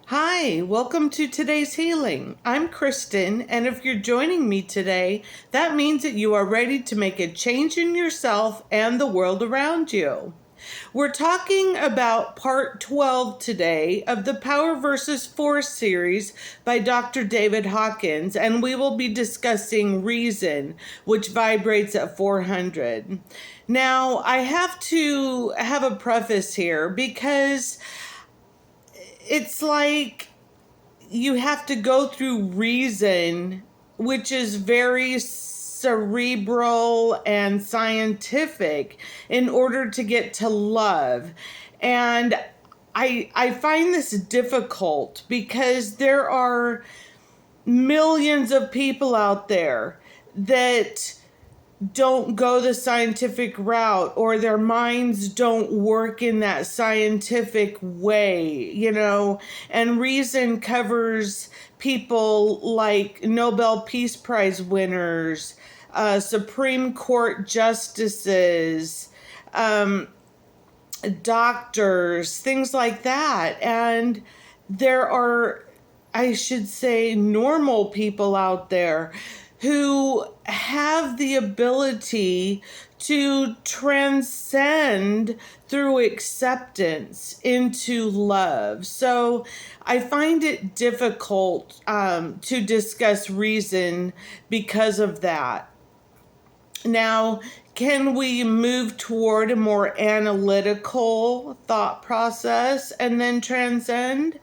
Hi, welcome to today's healing. I'm Kristen, and if you're joining me today, that means that you are ready to make a change in yourself and the world around you. We're talking about part 12 today of the Power versus Force series by Dr. David Hawkins, and we will be discussing reason, which vibrates at 400. Now, I have to have a preface here because it's like you have to go through reason, which is very cerebral and scientific, in order to get to love. And I find this difficult because there are millions of people out there that don't go the scientific route, or their minds don't work in that scientific way, and reason covers people like Nobel Peace Prize winners, Supreme Court justices, doctors, things like that. And there are, I should say, normal people out there who have the ability to transcend through acceptance into love. So I find it difficult to discuss reason because of that. Now, can we move toward a more analytical thought process and then transcend?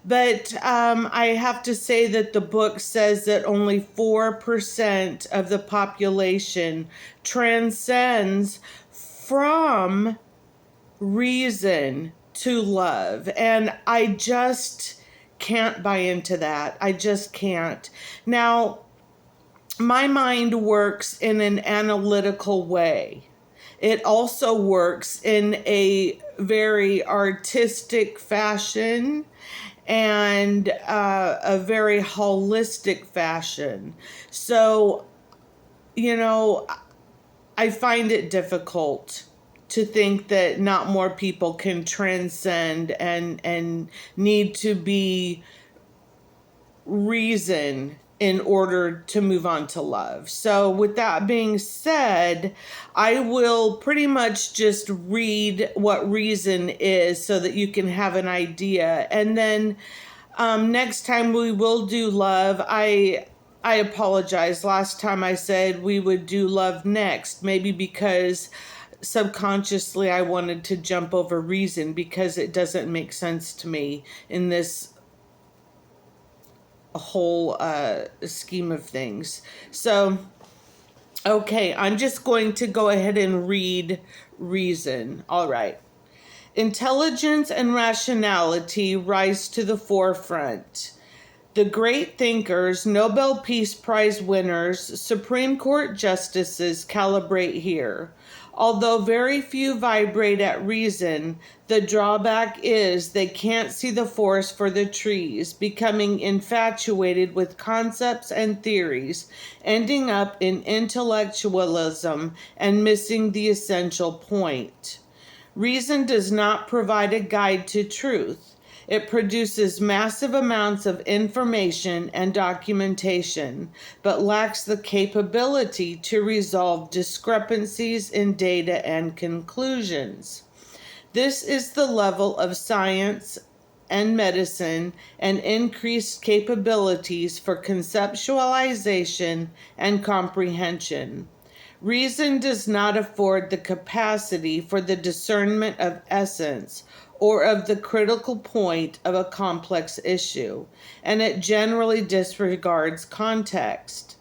But I have to say that the book says that only 4% of the population transcends from reason to love. And I just can't buy into that. I just can't. Now, my mind works in an analytical way. It also works in a very artistic fashion and a very holistic fashion. So, I find it difficult to think that not more people can transcend and need to be reason in order to move on to love. So with that being said, I will pretty much just read what reason is so that you can have an idea. And then next time we will do love. I apologize. Last time I said we would do love next, maybe because subconsciously I wanted to jump over reason because it doesn't make sense to me in this whole scheme of things. So, okay, I'm just going to go ahead and read reason. All right. Intelligence and rationality rise to the forefront. The great thinkers, Nobel Peace Prize winners, Supreme Court justices calibrate here. Although very few vibrate at reason, the drawback is they can't see the forest for the trees, becoming infatuated with concepts and theories, ending up in intellectualism and missing the essential point. Reason does not provide a guide to truth. It produces massive amounts of information and documentation, but lacks the capability to resolve discrepancies in data and conclusions. This is the level of science and medicine and increased capabilities for conceptualization and comprehension. Reason does not afford the capacity for the discernment of essence or of the critical point of a complex issue, and it generally disregards context.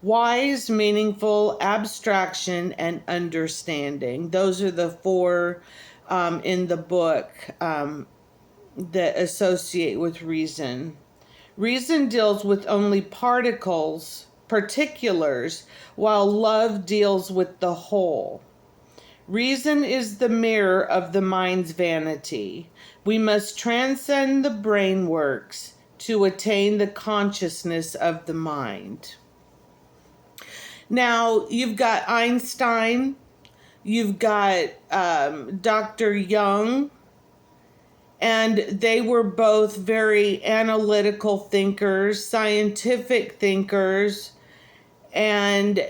Wise, meaningful, abstraction, and understanding. Those are the four in the book that associate with reason. Reason deals with only particulars, while love deals with the whole. Reason is the mirror of the mind's vanity. We must transcend the brain works to attain the consciousness of the mind. Now, you've got Einstein, you've got Dr. Jung, And they were both very analytical thinkers, scientific thinkers, and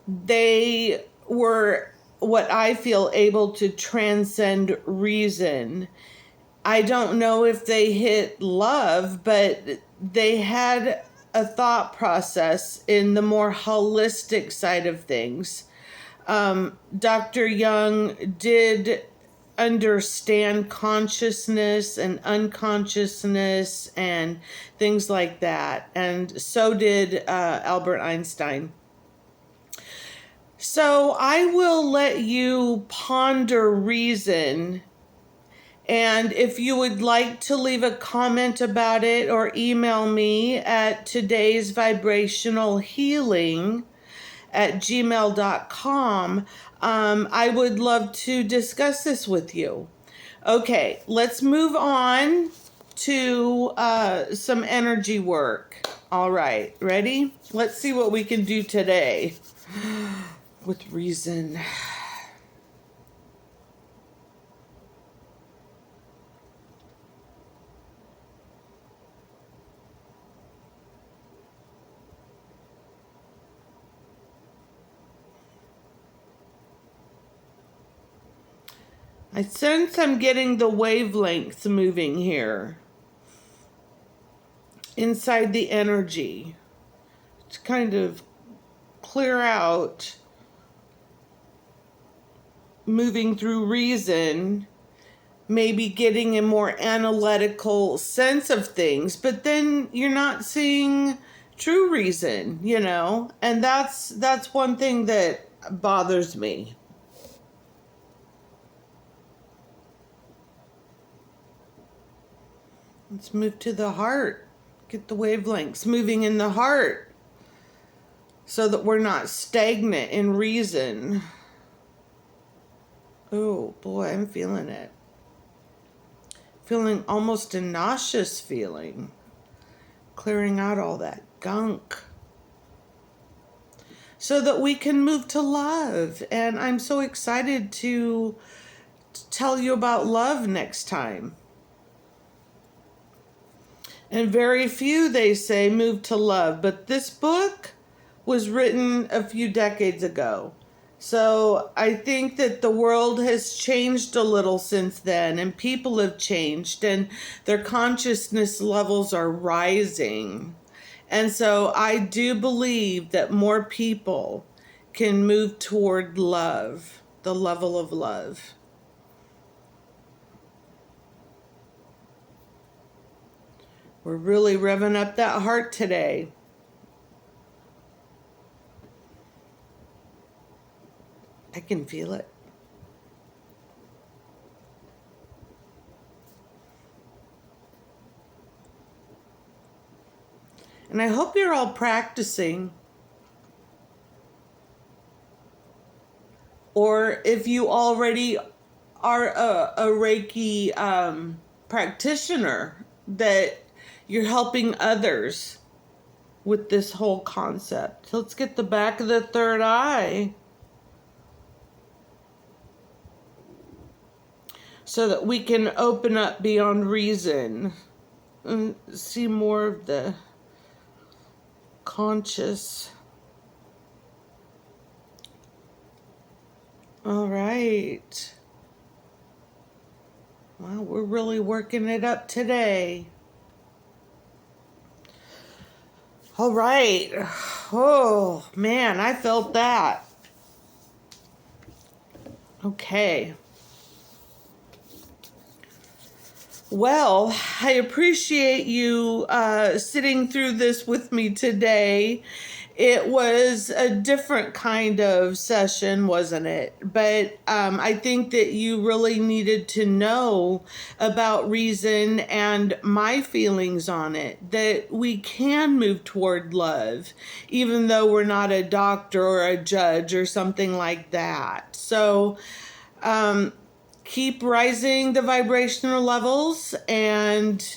they were, what I feel, able to transcend reason. I don't know if they hit love, but they had a thought process in the more holistic side of things. Dr. Young did understand consciousness and unconsciousness and things like that, and so did Albert Einstein. So I will let you ponder reason, and if you would like to leave a comment about it or email me at todaysvibrationalhealing@gmail.com, I would love to discuss this with you. Okay, let's move on to some energy work. All right, ready? Let's see what we can do today with reason. I sense I'm getting the wavelengths moving here inside the energy to kind of clear out, moving through reason, maybe getting a more analytical sense of things, but then you're not seeing true reason, and that's one thing that bothers me. Let's move to the heart. Get the wavelengths moving in the heart so that we're not stagnant in reason. Oh boy, I'm feeling it. Feeling almost a nauseous feeling. Clearing out all that gunk so that we can move to love. And I'm so excited to tell you about love next time. And very few, they say, move to love. But this book was written a few decades ago. So I think that the world has changed a little since then, and people have changed, and their consciousness levels are rising. And so I do believe that more people can move toward love, the level of love. We're really revving up that heart today. I can feel it. And I hope you're all practicing. Or if you already are a Reiki practitioner, that you're helping others with this whole concept. So let's get the back of the third eye so that we can open up beyond reason and see more of the conscious. All right. Well, we're really working it up today. All right. Oh, man, I felt that. Okay. Well, I appreciate you sitting through this with me today. It was a different kind of session, wasn't it? But I think that you really needed to know about reason and my feelings on it, that we can move toward love, even though we're not a doctor or a judge or something like that. So, keep rising the vibrational levels and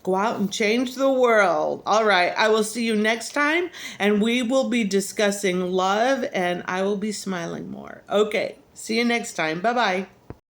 go out and change the world. All right, I will see you next time, and we will be discussing love, and I will be smiling more. Okay, See you next time. Bye-bye.